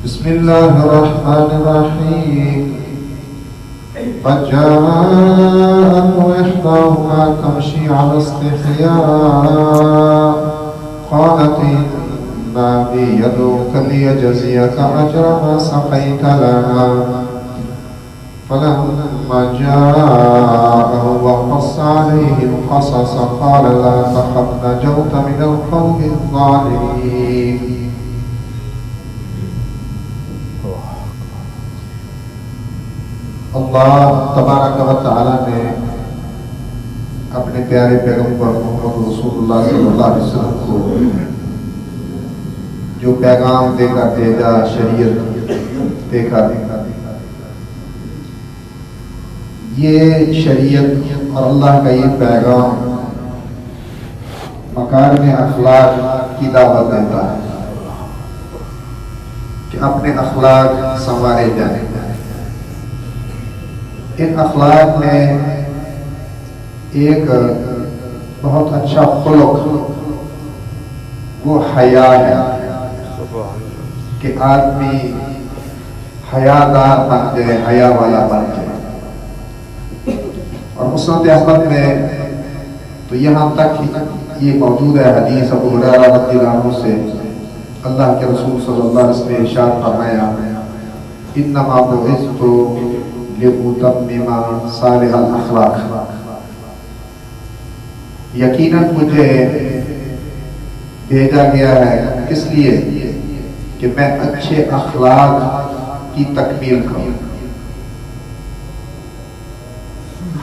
بسم الله الرحمن الرحيم فجاءته إحداهما تمشي على استحياء قالت إن أبي يدعوك ليجزيك أجر ما سقيت لنا فلما جاءه وقص عليه القصص قال لا تخف نجوت من القوم الظالمين. اللہ تبارک و تعالی نے اپنے پیارے پیغمبر محمد رسول اللہ صلی اللہ علیہ وسلم کو جو پیغام دے کر بھیجا، شریعت دے کر یہ شریعت اور اللہ کا یہ پیغام مکارم اخلاق کی دعوت دیتا ہے کہ اپنے اخلاق سنوارے جائیں۔ ان اخلاق میں ایک بہت اچھا خلق وہ حیا ہے کہ آدمی حیادار بن جائے، حیا والا بن جائے۔ اور مسند احمد میں تو یہاں تک یہ موجود ہے حدیث ابو ہریرہ رضی اللہ عنہ سے، اللہ کے رسول صلی اللہ علیہ وسلم نے ارشاد فرمایا انما بعثت لأتمم صالح الاخلاق، یقیناً مجھے بھیجا گیا ہے کس لیے کہ میں اچھے اخلاق کی تکمیل کروں۔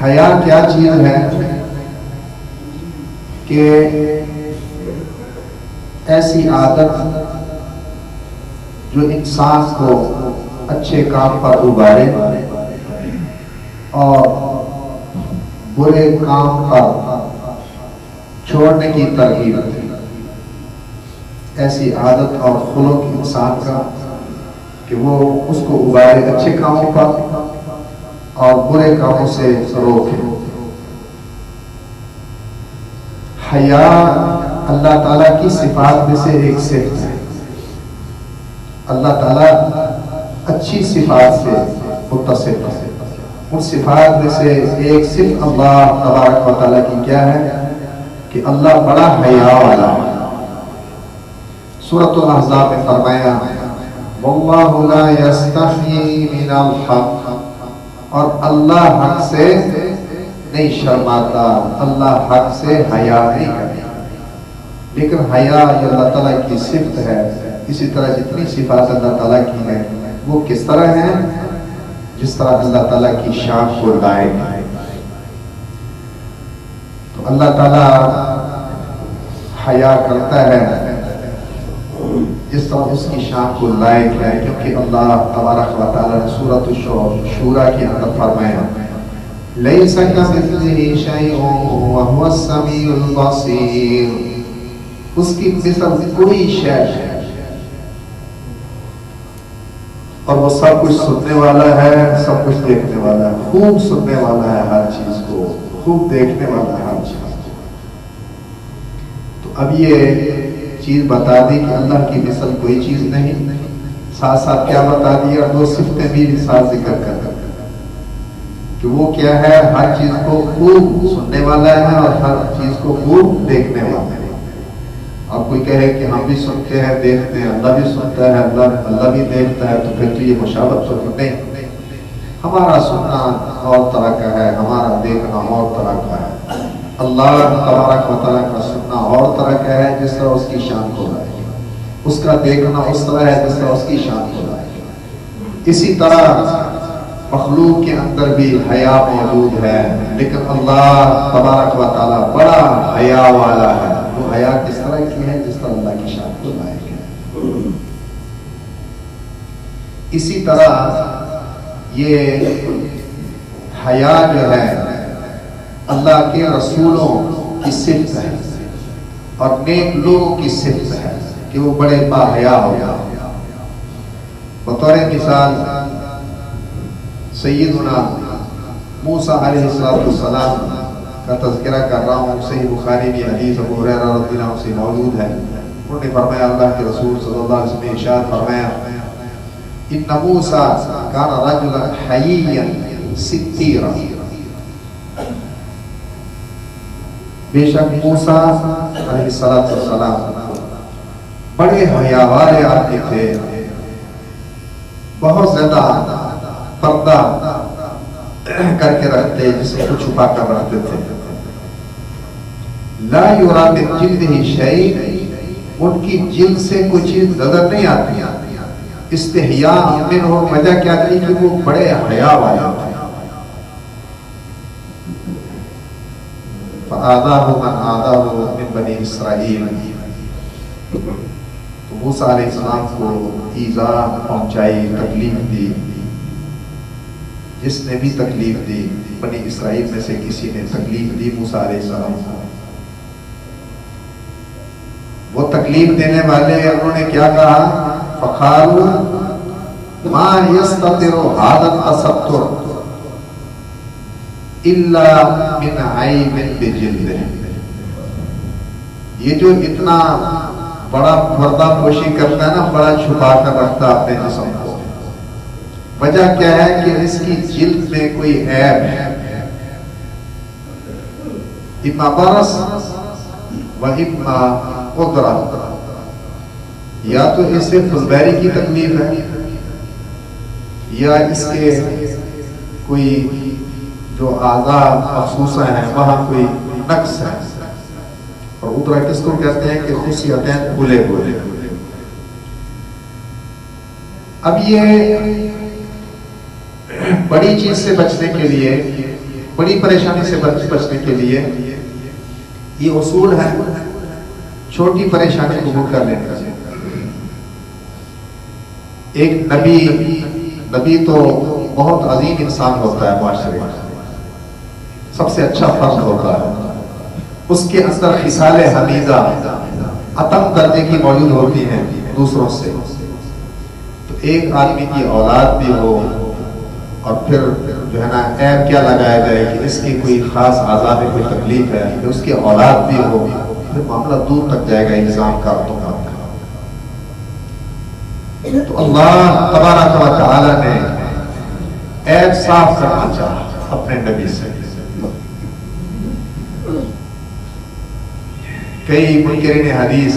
حیا کیا چیز ہے کہ ایسی عادت جو انسان کو اچھے کام پر ابھارے اور برے کام پر چھوڑنے کی ترغیب ہے۔ ایسی عادت اور خلق انسان کا کہ وہ اس کو ابھارے اچھے کاموں پر اور برے کاموں سے روکے۔ حیا اللہ تعالیٰ کی صفات میں سے ایک صفت ہے۔ اللہ تعالیٰ اچھی صفات سے متصف ہے۔ ان صفات میں سے ایک صفت اللہ تبارک و تعالیٰ کی کیا ہے کہ اللہ بڑا حیا والا ہے۔ سورۃ الاحزاب میں فرمایا واللہ لا یستحیی من الحق، اور اللہ حق سے نہیں شرماتا، اللہ حق سے حیا نہیں کرتا۔ لیکن حیا یہ اللہ تعالیٰ کی صفت ہے، اسی طرح جتنی صفات اللہ تعالیٰ کی ہیں وہ کس طرح ہیں؟ جس طرح اللہ تعالیٰ کی شان کو لائق ہے۔ تو اللہ تعالیٰ حیا کرتا ہے جس طرح اس کی شان کو لائق ہے، کیونکہ اللہ تبارک و تعالیٰ نے سورۃ الشورى کے اندر فرمایا لیس کمثلہ شیء وہو السمیع البصیر، اس کی مثل کوئی شے ہے اور وہ سب کچھ سننے والا ہے، سب کچھ دیکھنے والا ہے، خوب سننے والا ہے ہر چیز کو، خوب دیکھنے والا ہے ہر چیز کو۔ تو اب یہ چیز بتا دی کہ اللہ کی مثل کوئی چیز نہیں، ساتھ ساتھ کیا بتا دی اور دو صفتیں بھی ساتھ ذکر کر کہ وہ کیا ہے، ہر چیز کو خوب سننے والا ہے اور ہر چیز کو خوب دیکھنے والا ہے۔ اب کوئی کہے کہ ہم بھی سنتے ہیں دیکھتے ہیں، اللہ بھی سنتا ہے اللہ بھی دیکھتا ہے، تو پھر تو یہ مشابہت تو نہیں۔ ہمارا سننا اور طرح کا ہے، ہمارا دیکھنا اور طرح کا ہے۔ اللہ تبارک و تعالیٰ کا سننا اور طرح کا ہے جس طرح اس کی شان کو لائے، اس کا دیکھنا اس طرح ہے جس طرح اس کی شان کو لائے۔ اسی طرح مخلوق کے اندر بھی حیا موجود ہے، لیکن اللہ تبارک و تعالیٰ بڑا حیا والا ہے۔ وہ حیا کس طرح کی ہے؟ جس طرح اللہ کی شان کو لائق ہے۔ اسی طرح یہ حیا جو ہے اللہ کے رسولوں کی صفت ہے اور نیک لوگوں کی صفت ہے کہ وہ بڑے باحیا ہو گئے۔ بطور مثال سیدنا موسیٰ علیہ السلام کا تذکرہ کر رہا ہوں، صحیح بخاری میں حدیث ابو ہریرہ رضی اللہ عنہ سے موجود ہے۔ انہوں نے فرمایا اللہ کے رسول صلی اللہ علیہ وسلم نے ارشاد فرمایا ان موسیٰ کان رجلا حییا ستیرا، بے شک موسیٰ علیہ السلام بڑے حیا والے آدمی تھے، بہت زیادہ پردہ کر کے رکھتے، جسے کو چھپا کر رکھتے تھے. لا یرا من جلدہ شیء، ان کی جلد سے کوئی چیز نظر نہیں آتی. استحیاء منہ، وجہ کیا تھی کہ وہ بڑے حیا والے تھے. فآذاہ من آذاہ من بنی اسرائیل، تو موسیٰ علیہ السلام کو ایذا پہنچائی، تکلیف دی. جس نے بھی تکلیف دی، بنی اسرائیل میں سے کسی نے تکلیف دی موسیٰ علیہ السلام کو. وہ تکلیف دینے والے انہوں نے کیا کہا؟ فَقَالُوا مَا يَسْتَطِرُ هَذَا التَّسَطُّرُ إِلَّا مِنْ عَيْبٍ بِجِلْدِهِ، یہ جو اتنا بڑا پردہ پوشی کرتا ہے نا، بڑا چھپا کر رکھتا اپنے جسم کو، وجہ کیا ہے کہ اس کی جلد میں کوئی عیب ہے. اما برص و اما قدرہ، یا تو اس سے فزبیری کی تکلیف ہے، یا اس کے کوئی جو اعضاء مخصوصہ ہیں وہاں کوئی نقص ہے. اور ادرا کس کو کہتے ہیں کہ خصیتیں کھلے ہوئے. اب یہ بڑی چیز سے بچنے کے لیے، بڑی پریشانی سے بچنے کے لیے یہ اصول ہے چھوٹی پریشانی قبول کر لینے کا. ایک نبی تو بہت عظیم انسان ہوتا ہے، معاشرے میں سب سے اچھا فرد ہوتا ہے، اس کے اندر خصال حمیدہ اتم درجے کی موجود ہوتی ہیں دوسروں سے. تو ایک آدمی کی اولاد بھی ہو اور پھر جو ہے نا عیب کیا لگایا جائے کہ اس کی کوئی خاص اعضاء میں کوئی تکلیف ہے، کہ اس کی اولاد بھی ہو، پھر معاملہ دور تک جائے گا الزام کا تو کا. تو اللہ تبارک و تعالی نے عیب صاف کرنا چاہا اپنے نبی سے. کئی منکرین حدیث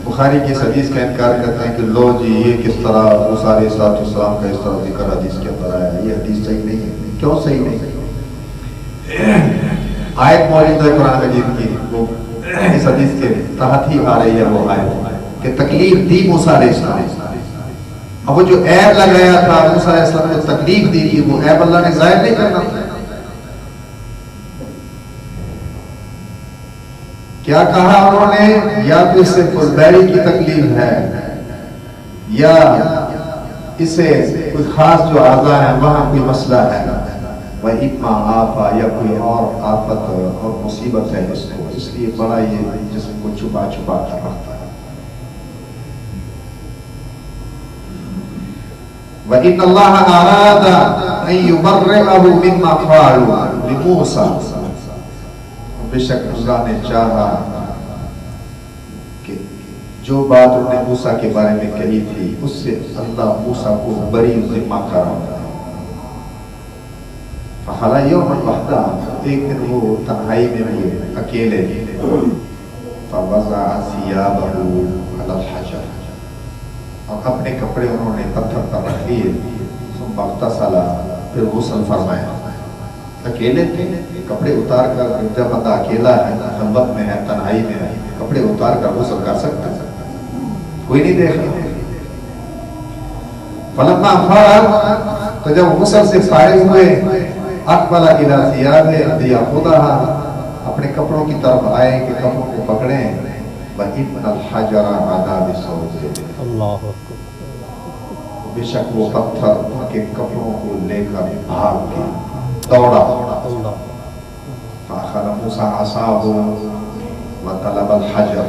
بخاری کی حدیث کا انکار کرتے ہیں کہ لو جی یہ کس طرح موسیٰ علیہ السلام کا اس طرح ذکر حدیث کے اندر آیا ہے، یہ حدیث صحیح نہیں ہے. کیوں صحیح نہیں؟ آیت موجود ہے قرآن مجید کی، وہ اس حدیث کے تحت ہی آ رہی ہے وہ آیت کہ تکلیف دی موسیٰ علیہ السلام. اب وہ جو عیب لگایا تھا موسیٰ علیہ السلام نے تکلیف دی تھی، وہ عیب اللہ نے ظاہر نہیں کرنا تھا. کیا کہا انہوں نے؟ یا تو اسے فزبیری کی تکلیف ہے، یا اسے کوئی خاص جو اعضاء ہیں وہاں کوئی مسئلہ ہے، وہ اما آفا، یا کوئی اور آفت اور مصیبت ہے اس کو، اس لیے بڑا یہ جسم کو چھپا چھپا کر رکھتا ہے. وَإِنَّ اللَّهَ أَرَادَ أَن يُبَرِّئَهُ مِمَّا قَالُوا لِمُوسَىٰ، بے شک اللہ نے چاہا کہ جو بات انہوں نے موسیٰ کے بارے میں کہی تھی اس سے اللہ موسیٰ کو بری ذمہ کرا. فَخَلَا يَوْمًا وَحْدًا، ایک دن وہ تنہائی میں ہوئے اکیلے. فَوَضَعَ ثِيَابَهُ عَلَى الْحَجَرِ، اور اپنے کپڑے انہوں نے پتھر پر رکھ لیے. ثُمَّ اغْتَسَلَ، پھر غسل فرمایا. اکیلے تھے، کپڑے اتار کر، جب بندہ اکیلا ہے، خلوت میں ہے، تنہائی میں ہے، کپڑے اتار کر غسل کر سکتا ہے، کوئی نہیں دیکھ رہا. فلما فرغ، تو جب غسل سے فارغ ہوئے، اقبل الی ثیابہ لیأخذها، اپنے کپڑوں کی طرف آئے کہ کپڑوں کو پکڑیں. وَإِنَّ الْحَجَرَ عَلَى بِصَوْتِهِ، اللہ اکبر، بے شک وہ پتھر ان کے کپڑوں کو لے کر بھاگ گیا، دوڑا. فَأَخَذَ مُوسَىٰ عَصَاهُ وَطَلَبَ الْحَجَرَ،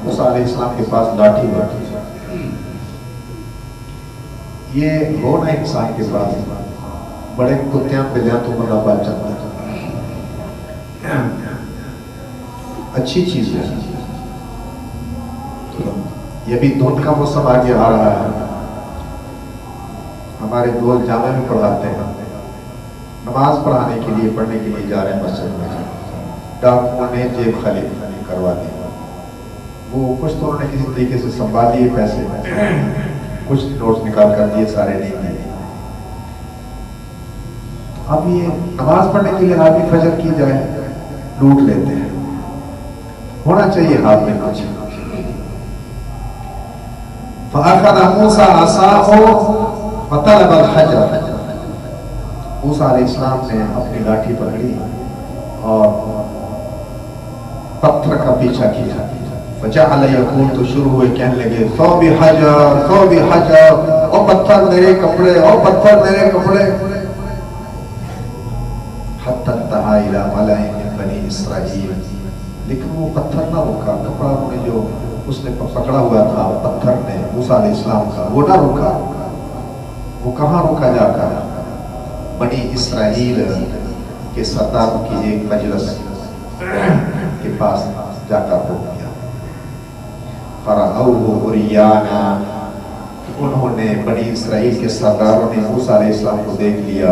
موسیٰ علیہ السلام کے پاس لاٹھی بیٹھی. یہ ہو نا انسان کے پاس، بڑے کتیاں بلیاں تو بندہ بچ جاتا ہے، اچھی چیز ہے. یہ بھی دھند کا موسم آگے آ رہا ہے، ہمارے دوست جامع میں پڑھاتے ہیں، نماز پڑھانے کے لیے پڑھنے کے لیے جا رہے ہیں مسجد میں، ڈاکوؤں نے جیب خالی کروا دی، وہ کچھ تو انہوں نے کسی طریقے سے سنبھال لیے پیسے، کچھ نوٹس نکال کر دیے، سارے نہیں دیے۔ اب یہ نماز پڑھنے کے لیے آدمی فجر کی جائے لوٹ لیتے ہیں، ہونا چاہیے ہاتھ میں کچھ۔ فَأَخَذَ مُوسَىٰ عَصَاهُ فَطَلَبَ الْحَجَرَ، موسیٰ علیہ السلام نے اپنی لاٹھی پکڑی اور پتھر کا پیچھا کیا، فَجَعَلَ يَقُولُ، تو شروع ہوئے کہنے لگے ثَوْبِ حَجَرْ ثَوْبِ حَجَرْ، او پتھر میرے کپڑے، او پتھر میرے کپڑے، حَتَّى انتہا إِلَىٰ مَلَئٍ مِّن بَنِي إِسْرَائِيلَ، لیکن وہ پتھر نہ رکا، کپڑا میں جو اس نے پکڑا ہوا تھا پتھر نے موسیٰ علیہ السلام کا، وہ نہ رکا۔ وہ کہاں رکا جا کر؟ بنی اسرائیل کے سرداروں کی ایک مجلس کے پاس جا کر رک گیا۔ فَرَأَوْهُ عُرْيَانًا، انہوں نے بنی اسرائیل کے سرداروں نے موسیٰ علیہ السلام کو دیکھ لیا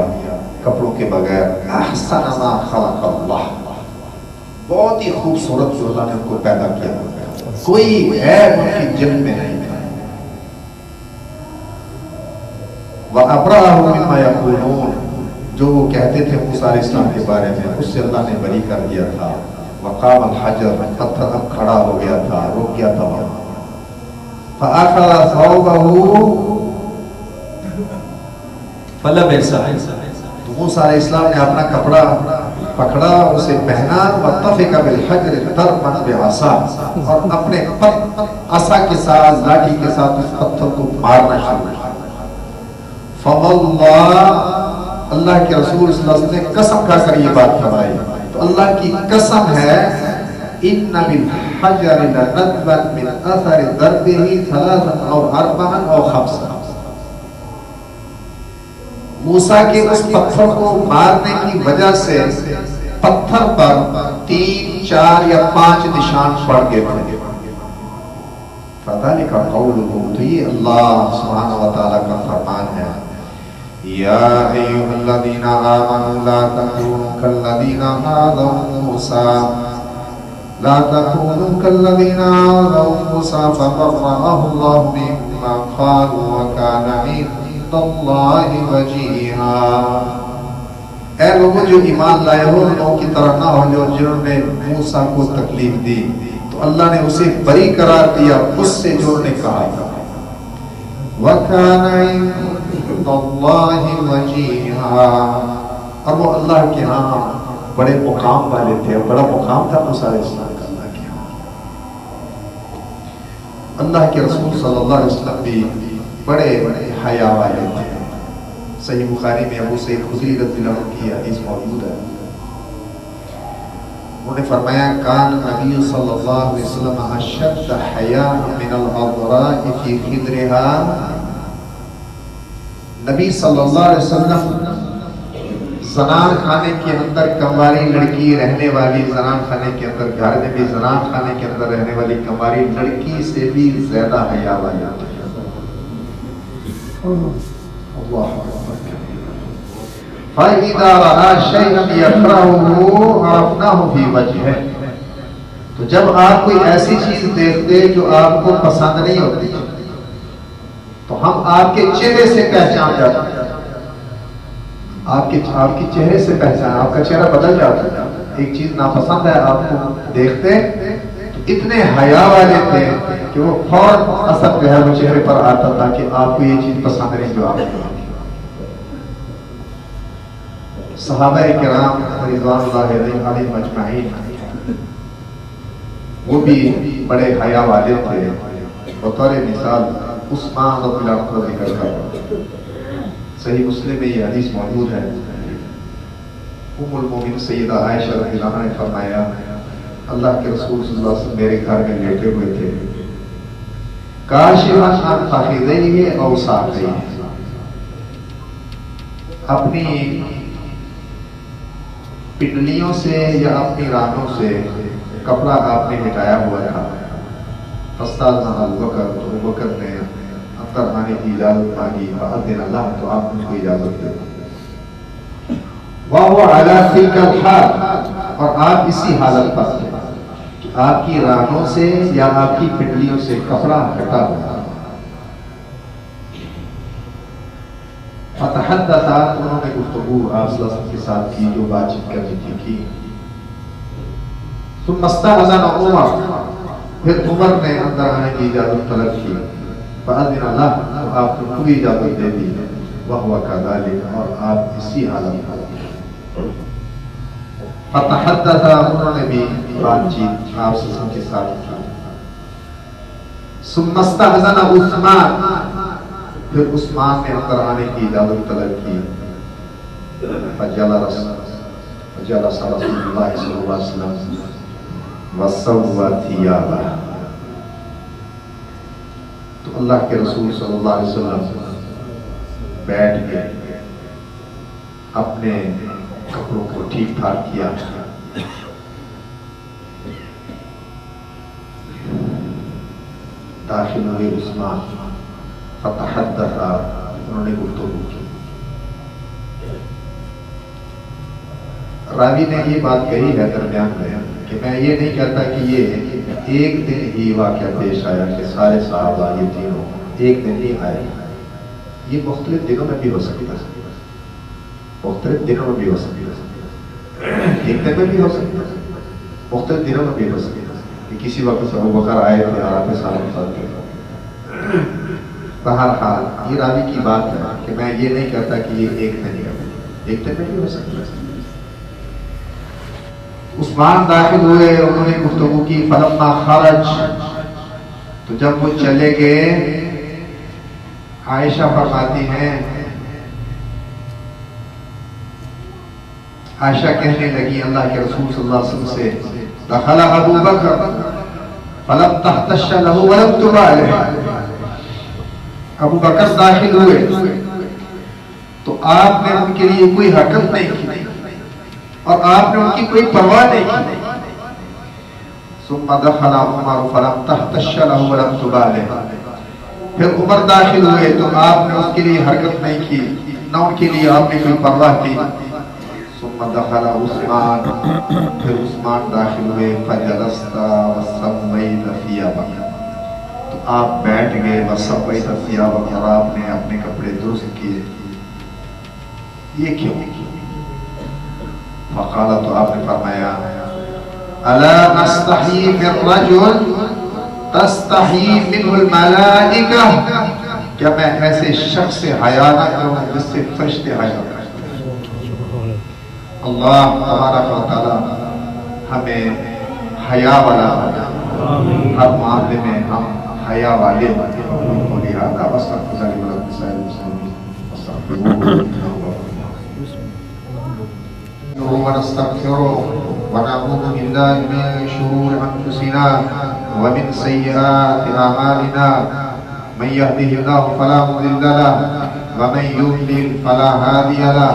کپڑوں کے بغیر، احسن ما خلق اللہ، بہت ہی خوبصورت جو اللہ نے ان کو پیدا کیا، کوئی عیب ان کی جلد میں نہیں تھا۔ وَأَبْرَأَهُ مِمَّا يَقُولُونَ، جو وہ کہتے تھے موسیٰ علیہ السلام کے بارے میں، اس سے اللہ نے بری کر دیا تھا۔ وَقَامَ الْحَجَرُ، پتھر اب کھڑا ہو گیا تھا، رک گیا تھا وہاں۔ فَأَخَذَ ثَوْبَهُ فَلَبِسَهُ، تو موسیٰ علیہ السلام نے اپنا کپڑا پکڑا، اسے پہنا، وَاتَّفِقَ بِالْحَجْرِ ضَرْبًا بِعَصَاهُ، اور اپنے عصا کے ساتھ، لاٹھی کے ساتھ اس پتھر کو مارنا شروع کیا۔ فَوَاللَّهِ، اللہ کے رسول صلی اللہ علیہ وسلم نے قسم کھا کر یہ بات فرمائی، تو اللہ کی قسم ہے، إِنَّ بِالْحَجَرِ لَنَدْبًا مِنْ أَثَرِ ضَرْبِهِ ثَلَاثًا أَوْ أَرْبَعًا أَوْ خَمْسًا، موسیٰ کے اس پتھر کو مارنے کی وجہ سے پتھر پر 3، 4 یا 5 نشان پڑ گئے تھے۔ فَذَلِكَ قَوْلُهُ، تو یہ اللہ سبحانہ وتعالیٰ کا فرمان ہے، یا ایھا الذین آمنوا لا تکونوا کالذین آذوا موسیٰ، لا تکونوا کالذین آذوا موسیٰ فبرأہ اللہ مما قالوا وکان عند اللہ وجیہا، اے لوگوں جو ایمان لائے ہو، لوگوں کی طرح نہ ہو جو جنہوں نے موسیٰ کو تکلیف دی، تو اللہ نے اسے بری قرار دیا اس سے جو نے کہا تھا، وَكَانَ عِندَ اللَّهِ وَجِيهًا، اور وہ اللہ کے ہاں بڑے مقام والے تھے، بڑا مقام تھا موسیٰ علیہ السلام کا اللہ کے ہاں۔ اللہ کے رسول صلی اللہ علیہ وسلم بھی بڑے حیا والے تھے۔ صحیح بخاری میں ابو سعید خدری رضی اللہ عنہ کی حدیث موجود ہے، انہوں نے فرمایا کان نبی صلی اللہ علیہ وسلم اشد حیاء من العذراء فی خدرها، نبی صلی اللہ علیہ وسلم زنان خانے کے اندر کمواری لڑکی رہنے والی، زنان خانے کے اندر، گھر میں بھی زنان خانے کے اندر رہنے والی کمواری لڑکی سے بھی زیادہ حیا والا۔ اللہ فَإِذَا رَأَى شَيْئًا يَكْرَهُهُ عَرَفْنَاهُ فِي وَجْهِهِ، تو جب آپ کوئی ایسی چیز دیکھتے جو آپ کو پسند نہیں ہوتی تو ہم آپ کے چہرے سے پہچان جاتے ہیں، آپ کے چہرے سے پہچان، آپ کا چہرہ بدل جاتا ہے، ایک چیز ناپسند ہے آپ کو دیکھتے تو اتنے حیا والے تھے کہ وہ فوراً اثر جو ہے وہ چہرے پر آتا تھا کہ آپ کو یہ چیز پسند نہیں جو آپ کو۔ صحابہ کرام رضوان اللہ علیہم اجمعین وہ بھی بڑے حیا والے تھے، بطور مثال عثمان رضی اللہ عنہ کا ذکر کرتا ہوں، صحیح مسلم میں یہ حدیث موجود ہے، ام المومنین سیدہ عائشہ رضی اللہ عنہا نے فرمایا اللہ کے رسول صلی اللہ علیہ وسلم میرے گھر میں لیٹے ہوئے تھے، کاشفاً عن فخذیہ او ساقیہ، اپنی پنڈلیوں سے یا اپنی رانوں سے کپڑا آپ نے ہٹایا ہوا تھا، فاستاذن ابو بکر، تو ابو بکر نے اندر آنے کی اجازت مانگی فأذن اللہ تو آپ نے کو اجازت دے وَهُوَ عَلَى تِلْكَ الْحَالِ اور آپ اسی حالت پر تھے کہ آپ کی رانوں سے یا آپ کی پنڈلیوں سے کپڑا ہٹا ہوا فتحدث انہوں نے گفتگو آپ صلی اللہ علیہ وسلم کے ساتھ کی جو بات چیت کرنی تھی کی ثم استأذن عمر پھر عمر نے اندر آنے کی اجازت طلب کی فأذن اللہ تو آپ کو بھی اجازت دے دی وَهُوَ كَذَلِكَ اور آپ اسی حالت پر فتحدث انہوں نے بھی بات چیت آپ صلی اللہ علیہ وسلم کے ساتھ کی ثم استأذن عثمان پھر عثمان نے اندر آنے کی اجازت طلب کی فجلس رسول اللہ صلی اللہ علیہ وسلم وسوى ثيابه تو اللہ کے رسول صلی اللہ علیہ وسلم بیٹھ کے اپنے کپڑوں کو ٹھیک ٹھاک کیا داخل ہوئے عثمان فتحدث انہوں نے گفتگو کی راوی نے یہ بات کہی ہے درمیان میں کہ میں یہ نہیں کہتا کہ یہ ایک دن ہی واقعہ پیش آیا کہ سارے صحابہ یہ تینوں ایک دن ہی آئے یہ مختلف دنوں میں بھی ہو سکتا ہے مختلف دنوں میں بھی ہو سکتا ہے ایک دن میں بھی ہو سکتا ہے مختلف دنوں میں بھی ہو سکتا ہے کہ کسی وقت سے ابو بکر آئے تھے اور آپ کے ساتھ بہرحال یہ راوی کی بات ہے کہ میں یہ نہیں کہتا کہ یہ ایک دن ہی ایک دن میں بھی ہو سکتا ہے عثمان داخل ہوئے انہوں نے گفتگو کی فلما خرج تو جب وہ چلے گئے عائشہ فرماتی ہیں عائشہ کہنے لگی اللہ کے رسول صلی اللہ علیہ وسلم سے دخل ابو بکر فلم تحتش له ولم تبالہ ابو بکر داخل ہوئے تو آپ نے ان کے لیے کوئی حرکت نہیں کی اور آپ نے ان کی کوئی پرواہ نہیں کی ثم دخل عمر فلم تحتش له ولم تبالہ پھر عمر داخل ہوئے تو آپ نے اس کے لیے حرکت نہیں کی نہ ان کے لیے آپ نے کوئی پرواہ کی ثم دخل عثمان پھر عثمان داخل ہوئے فجلست وسويت ثيابك تو آپ بیٹھ گئے وسويت ثيابك اور آپ نے اپنے کپڑے درست کیے یہ کیوں فقال تو آپ نے فرمایا الا استحی من رجل تستحی منه الملائکہ کیا میں ایسے شخص سے حیا نہ کروں جس سے فرشتے حیا کریں اللہ تبارک و تعالی ہمیں حیا والا بنائے ہر معاملے میں ہم حیا والے بنائے لہذا وصف ذلك للنساء المسلمين ونستغفره ونعوذ بالله من شرور أنفسنا ومن سيئات أعمالنا من يهده الله فلا مضل له ومن يضلل فلا هادي له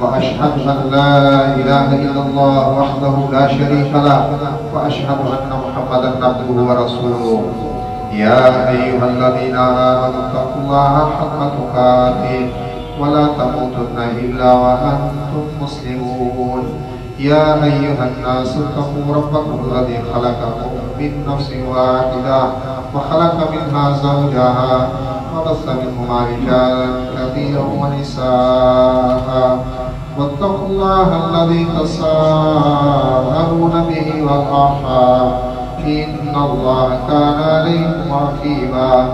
وأشهد أن لا إله إلا الله وحده لا شريك له وأشهد أن محمدا عبده ورسوله يا أيها الذين آمنوا اتقوا الله حق تقاته ولا تموتن إلا وأنتم مسلمون يا أيها الناس اتقوا ربكم الذي خلقكم من نفس واحدة وخلق منها زوجها وبث منهما رجالا كثيرا ونساء واتقوا الله الذي تساءلون به والأرحام إن الله كان عليكم رقيبا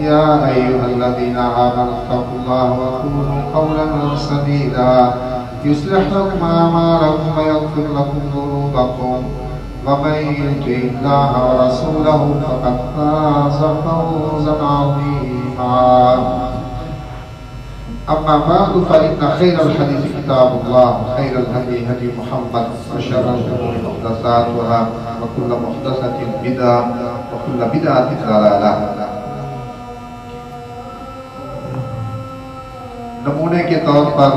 يا أيها الذين آمنوا اتقوا الله وقولوا قولا سديدا يصلح لكم أعمالكم ويغفر لكم ذنوبكم ومن يطع الله ورسوله فقد فاز فوزا عظيما أما بعد فإن خير الحديث كتاب الله وخير الهدي هدي محمد وشر الأمور محدثاتها وكل محدثة بدعة وكل بدعة ضلالة نمونے کے طور پر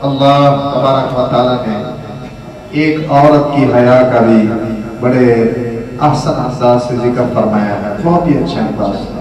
اللہ تبارک و تعالیٰ نے ایک عورت کی حیا کا بھی بڑے احسن انداز سے ذکر فرمایا ہے بہت ہی اچھا انداز ہے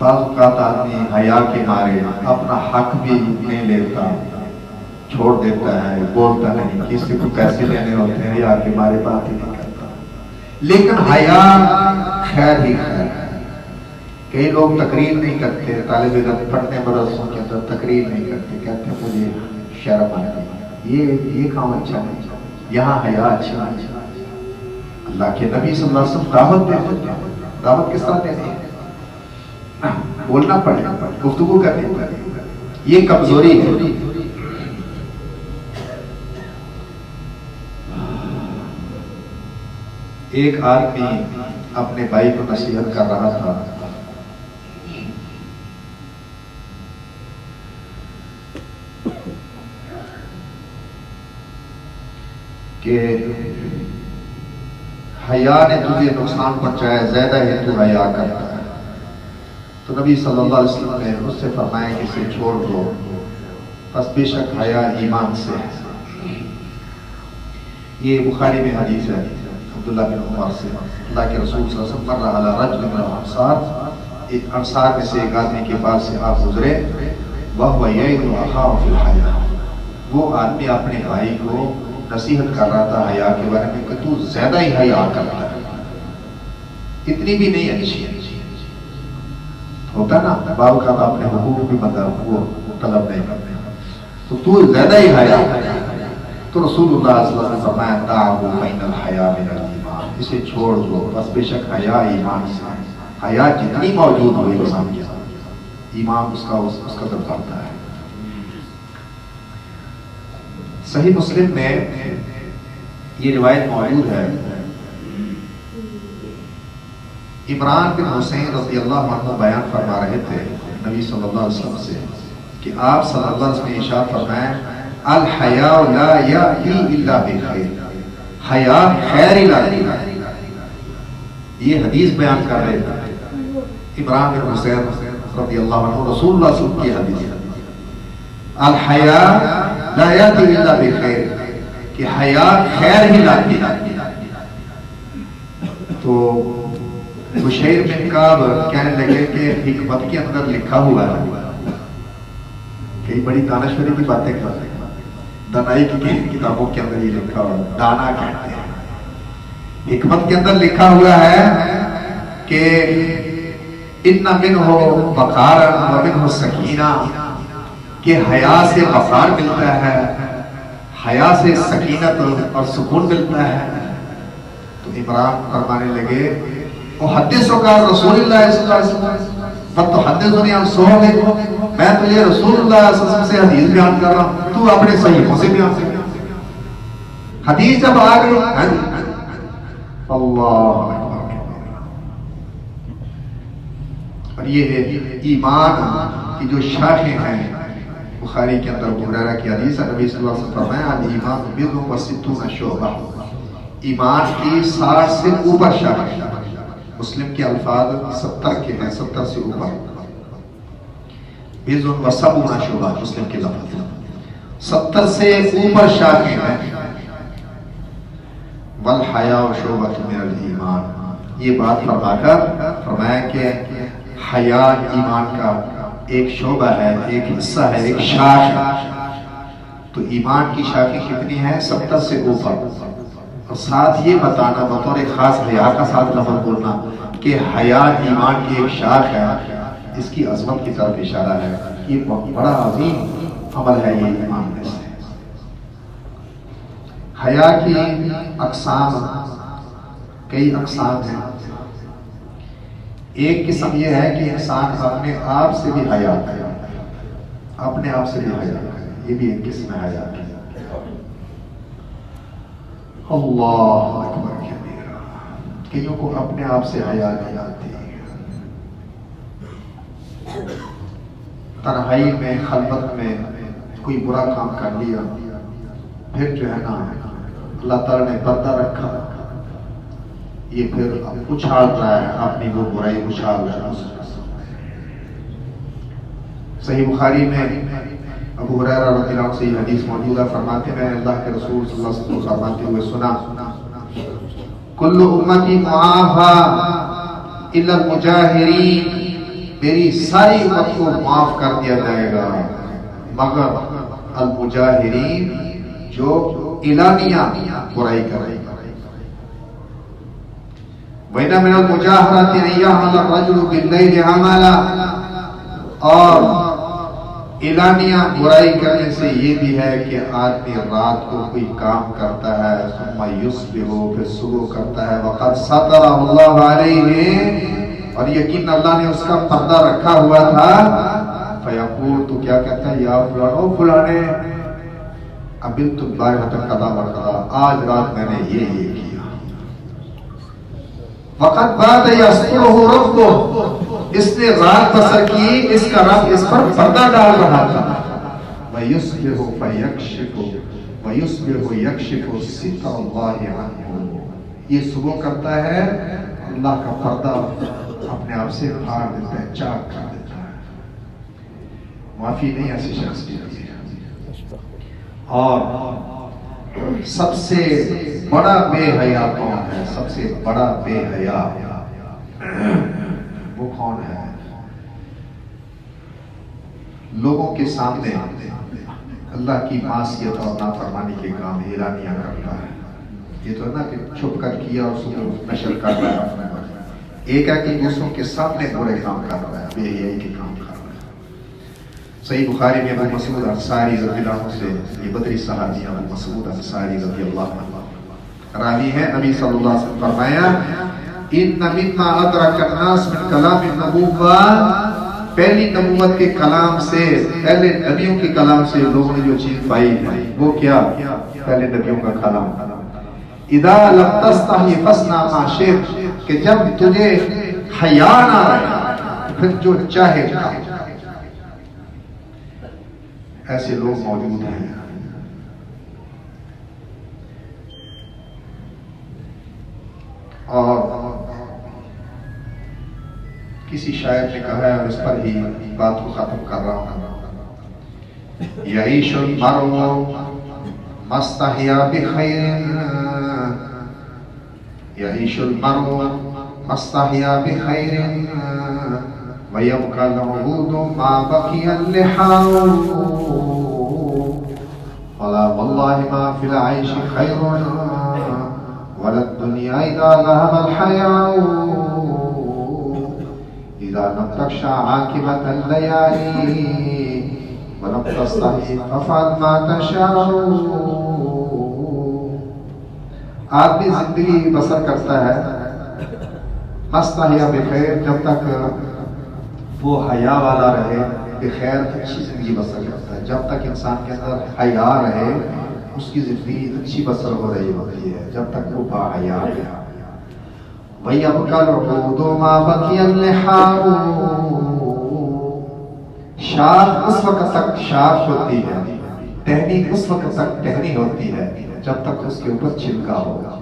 بعض اوقات آدمی حیا کے مارے اپنا حق بھی نہیں لیتا، چھوڑ دیتا ہے، بولتا نہیں، کسی کو پیسے لینے ہوتے ہیں حیا کے مارے بات ہی نہیں کرتا۔ لیکن حیا خیر ہی خیر ہے۔ کئی لوگ تقریر نہیں کرتے، طالب علم پڑھنے مدرسوں کے اندر تقریر نہیں کرتے، کہتے ہیں مجھے شرم آتی ہے، یہ کام اچھا نہیں، یہاں حیا اچھا ہے۔ اللہ کے نبی صلی اللہ علیہ وسلم دعوت دیتے ہیں، دعوت کس طرح دیتے ہیں؟ بولنا پڑے، گفتگو کرنی پڑے، یہ کمزوری ہے۔ ایک آدمی اپنے بھائی کو نصیحت کر رہا تھا کہ حیا نے تجھے نقصان پہنچایا، زیادہ ہے تو حیا کرتا ہے۔ تو نبی صلی اللہ علیہ وسلم نے اس سے فرمایا کہ اسے چھوڑ دو، پس بے شک حیا ایمان سے ہے۔ یہ بخاری میں حدیث ہے عبداللہ بن عمر سے، اللہ کے رسول صلی اللہ علیہ وسلم مر علی رجل من الانصار، ایک انصار میں سے ایک آدمی کے پاس سے آپ گزرے، وَهُوَ يَعِظُ أَخَاهُ فِي الْحَيَاءِ، وہ آدمی اپنے بھائی کو نصیحت کر رہا تھا حیا کے بارے میں کہ تو زیادہ ہی حیا کرتا ہے، اتنی بھی نہیں اچھی ہے۔ ہوتا نا بعض اوقات اپنے حقوق بھی مطلب وہ طلب نہیں کرتے، تو زیادہ ہی حیا۔ تو رسول اللہ صلی اللہ علیہ وسلم فرمایا دعوا فإن الحیاء من الایمان، اسے چھوڑ دو، بس بے شک حیا ایمان سے ہے۔ حیا جتنی موجود ہوئی انسان کے ساتھ، ایمان اس کا قدر کرتا ہے۔ صحیح مسلم میں یہ روایت موجود ہے، عمران بن حسین رضی اللہ عنہ بیان فرما رہے تھے نبی صلی اللہ علیہ وسلم سے کہ آپ صلی اللہ علیہ وسلم نے ارشاد فرمایا الحیاء لا یأتی الا بخیر، حیا خیر ہی لاتی ہے۔ یہ حدیث بیان کر رہے تھے عمران بن حسین رضی اللہ عنہ، رسول اللہ صلی اللہ علیہ وسلم کی حدیث ہے، الحیاء لا یأتی الا بخیر، کہ حیا خیر ہی لاتی ہے۔ تو بشیر بن کعب کہنے لگے کہ حکمت کے اندر لکھا ہوا ہے، کئی بڑی دانشوری کی باتیں کر رہے ہیں، دانائی کی کتابوں کے اندر یہ لکھا ہوا، دانا کہتے ہیں، حکمت کے اندر لکھا ہوا ہے کہ ان منہ وقارا ومنہ سکینہ، کہ حیا سے وقار ملتا ہے، حیا سے سکینت اور سکون ملتا ہے۔ تو عمران فرمانے لگے احدثک عن رسول اللہ صلی اللہ علیہ وسلم فتحدثنی عن صحبہ، میں تجھے رسول اللہ صلی اللہ علیہ وسلم سے حدیث بیان کر رہا ہوں، تو اپنے صحیحوں سے بیان کر۔ حدیث جب آ گئی اللہ اکبر، اور یہ ہے ایمان کی جو شاخیں ہیں، بخاری کے اندر ابو ہریرہ کی حدیث ہے، نبی صلی اللہ علیہ وسلم فرمایا الایمان بضع و ستون شعبہ، ایمان کی 60 سے اوپر شاخیں، مسلم کے الفاظ 70 کے ہیں، 70 سے اوپر، بضع و سبعون شعبہ مسلم کے لفظ، 70 سے اوپر شاخیں ہیں۔ والحیاء شعبۃ من الایمان، یہ بات فرما کر فرمایا کہ حیا ایمان کا ایک شعبہ ہے، ایک حصہ ہے، ایک شاخ ہے۔ تو ایمان کی شاخیں کتنی ہیں؟ 70 سے اوپر۔ اور ساتھ یہ بتانا بطور خاص حیا کا ساتھ لفظ بولنا کہ حیا ایمان کی ایک شاخ ہے، اس کی عظمت کی طرف اشارہ ہے، یہ بڑا عظیم عمل ہے یہ ایمان میں سے۔ حیا کی اقسام، کئی اقسام ہیں۔ ایک قسم یہ ہے کہ انسان اپنے آپ سے بھی حیا کرے، اپنے آپ سے بھی حیا کرے، یہ بھی ایک قسم ہے حیا کی۔ اللہ اکبر کبیرہ، کئیوں کو اپنے آپ سے حیا نہیں آتی، تنہائی میں خلوت میں کوئی برا کام کر لیا، پھر جو ہے نا اللہ تعالیٰ نے پردہ رکھا، یہ پھر اچھال رہا ہے، اپنی وہ برائی اچھال رہا ہے۔ صحیح بخاری میں ابو ہریرہ رضی اللہ عنہ سے یہ حدیث موجود ہے، فرماتے ہیں اللہ کے رسول صلی اللہ علیہ وسلم فرماتے ہوئے سنا کل امتی معافی الا المجاہرین، میری ساری امت کو معاف کر دیا جائے گا مگر المجاہرین جو اعلانیہ برائی کرے گا۔ وَإِنَّ مِنَ الْمُجَاهَرَةِ أَن يَعْمَلَ الرَّجُلُ بِاللَّيْلِ عَمَلًا، اور اعلانیہ برائی کرنے سے یہ بھی ہے کہ آدمی رات کو کوئی کام کرتا ہے ثم یصبح، پھر صبح کرتا ہے وقد ستر اللہ علیہ، اور یقین اللہ نے اس کا پردہ رکھا ہوا تھا، فیقول، تو کیا کہتا ہے، یا فلان، او فلانے، ابلت البارحۃ قضا و قضا، آج رات میں نے یہ کیا، وقد بات یسترہ ربہ، اس نے رات بسر کی، اس کا رب اس پر پردہ ڈال رہا تھا، وَيُصْبِحُ فَيَكْشِفُ وَيُصْبِحُ يَكْشِفُ سِتْرَ اللَّهِ عَنْهُ، یہ صبح کرتا ہے، اللہ کا پردہ اپنے آپ سے پھاڑ دیتا ہے، چاک کر دیتا ہے، معافی نہیں ایسی شخص کی۔ اور سب سے بڑا بے حیا کون ہے؟ سب سے بڑا بے حیا وہ کون ہے؟ لوگوں کے سامنے اللہ کی معصیت اور نافرمانی کے کام اعلانیہ کرتا ہے۔ یہ تو ہے نا کہ چھپ کر کیا اور صبح نشر کر رہا ہے، ایک ہے کہ دوسروں کے سامنے برے کام کر رہا ہے، بے حیائی کے کام کر رہا ہے۔ صحیح بخاری میں ابو مسعود انصاری رضی اللہ عنہ سے، یہ بدری صحابی ابو مسعود انصاری رضی اللہ عنہ راوی ہے، نبی صلی اللہ علیہ وسلم فرمایا، ان مما ادرک الناس من کلام النبوہ، پہلی نبوت کے کلام سے، پہلے نبیوں کے کلام سے لوگوں نے جو چیز پائی ہے وہ کیا؟ پہلے نبیوں کا کلام، اذا لم تستحی فاصنع ما شئت، کہ جب تجھے حیا نہ رہے پھر جو چاہے کر۔ ایسے لوگ موجود ہیں۔ اور کسی شاعر نے کہا ہے، اور اس پر ہی بات کو ختم کر رہا ہوں، یعیش المرء مستحیا بخیر، یعیش المرء مستحیا بخیر ویبقى العبود ما بقي اللحاء، ولا والله ما في العيش خير ولا الدنيا إذا ذهب الحياء، إذا لم تخشى عاقبة الليالي ولم تستحي فافعل ما تشاء۔ آدمی زندگی بسر کرتا ہے مستحیا بخیر، جب تک وہ حیا والا رہے، بخیر اچھی زندگی بسر کرتا ہے، جب تک انسان کے اندر حیا رہے اس کی زندگی اچھی بسر ہو رہی ہوتی ہے، جب تک وہ باحیا ہے۔ وَيَبْقَى الْعُقُودُ مَا بَقِيَ اللِّحَاءُ، شاخ اس وقت تک شاخ ہوتی ہے، ٹہنی اس وقت تک ٹہنی ہوتی ہے جب تک اس کے اوپر چھلکا ہوگا،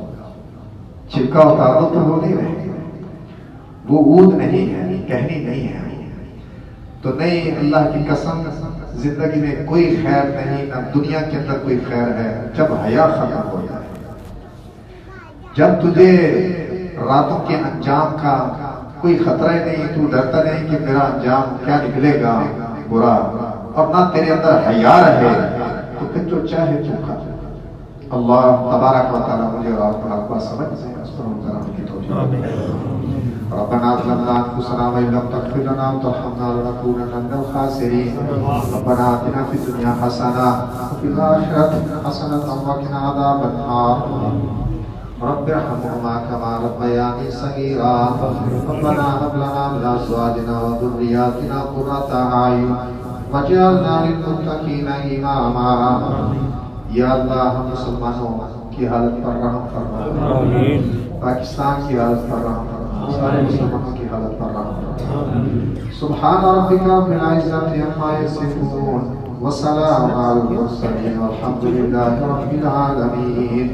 چھلکا اتار دو تو وہ نہیں رہے گی، وہ عود نہیں ہے، ٹہنی نہیں ہے، تو نہیں، اللہ کی قسم زندگی میں کوئی خیر نہیں، نہ دنیا کے اندر کوئی خیر ہے جب حیا ختم ہو جائے، جب تجھے راتوں کے انجام کا کوئی خطرہ نہیں، تو ڈرتا نہیں کہ میرا انجام کیا نکلے گا برا، اور نہ تیرے اندر حیا رہے، تو پھر جو چاہے تو کر۔ اللہ تبارک و تعالی مجھے اور آپ کو حق بات سمجھ سے اس پر منظرم کی توفیق۔ ربنا ظلمنا انفسنا وان لم تغفر لنا وترحمنا لنكونن من الخاسرين، ربنا آتنا في الدنيا حسنة وفي الآخرة حسنة وقنا عذاب النار، رب ارحمهما كما ربياني صغيرا، ربنا هب لنا من ازواجنا وذرياتنا قرة اعين واجعلنا للمتقين اماما۔ یا اللہ ہم مسلمانوں کی حالت پر رحم فرما، پاکستان کی حالت پر رحم فرما، سارے مسلمانوں کی حالت پر رحم فرما۔ سبحان ربک رب العزة عما یصفون وسلام علی المرسلین والحمد للہ رب العالمین۔